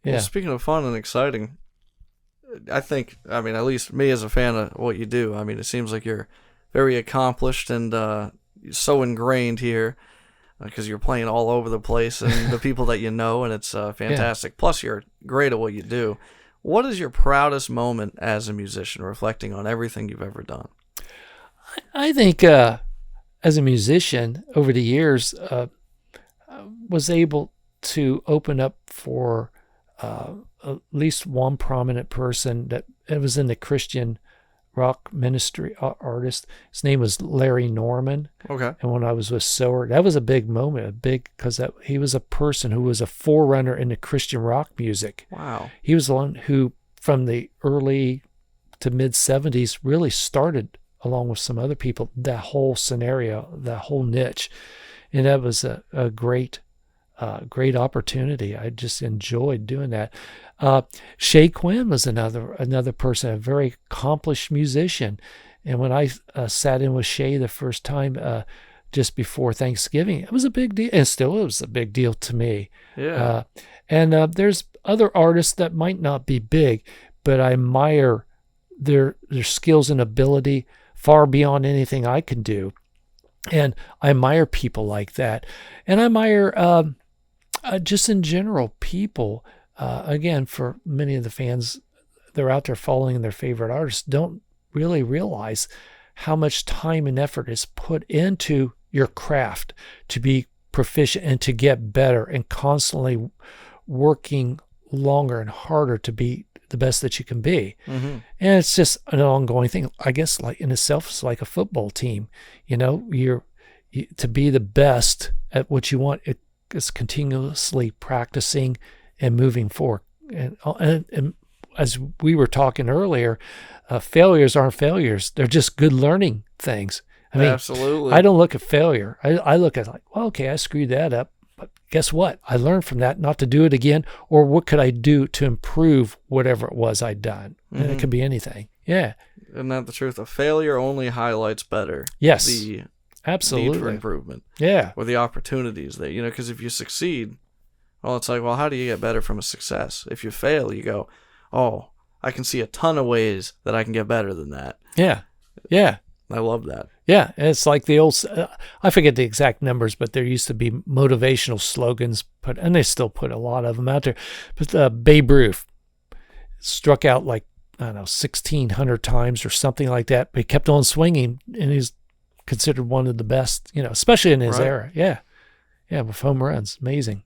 Yeah. Well, speaking of fun and exciting, I mean, at least me as a fan of what you do, I mean, it seems like you're very accomplished and so ingrained here because you're playing all over the place and the people that you know, and it's fantastic. Plus, you're great at what you do. What is your proudest moment as a musician, reflecting on everything you've ever done? I think as a musician over the years, was able to open up for at least one prominent person that it was in the Christian rock ministry artist. His name was Larry Norman. Okay. And when I was with Sower, that was a big moment, because he was a person who was a forerunner in the Christian rock music. Wow. He was the one who, from the early to mid 70s, really started, along with some other people, that whole scenario, that whole niche. And that was a great opportunity. I just enjoyed doing that. Shay Quinn was another person, a very accomplished musician. And when I sat in with Shay the first time, just before Thanksgiving, it was a big deal, and still it was a big deal to me. Yeah. And there's other artists that might not be big, but I admire their skills and ability far beyond anything I can do. And I admire people like that. And I admire just in general people, again, for many of the fans, they're out there following their favorite artists, don't really realize how much time and effort is put into your craft to be proficient and to get better, and constantly working longer and harder to be the best that you can be. Mm-hmm. And it's just an ongoing thing. I guess, like in itself, it's like a football team. To be the best at what you want, it is continuously practicing and moving forward. And as we were talking earlier, failures aren't failures. They're just good learning things. I mean, absolutely. I don't look at failure. I look at like, well, okay, I screwed that up. But guess what? I learned from that not to do it again, or what could I do to improve whatever it was I'd done? And it could be anything. Yeah. Isn't that the truth? A failure only highlights better. Yes. The absolutely. need for improvement. Yeah. Or the opportunities that, because if you succeed, well, it's like, well, how do you get better from a success? If you fail, you go, oh, I can see a ton of ways that I can get better than that. Yeah. Yeah. I love that. Yeah, it's like the old, I forget the exact numbers, but there used to be motivational slogans and they still put a lot of them out there. But Babe Ruth struck out like, I don't know, 1,600 times or something like that, but he kept on swinging, and he's considered one of the best, especially in his era. Yeah. Yeah, with home runs. Amazing.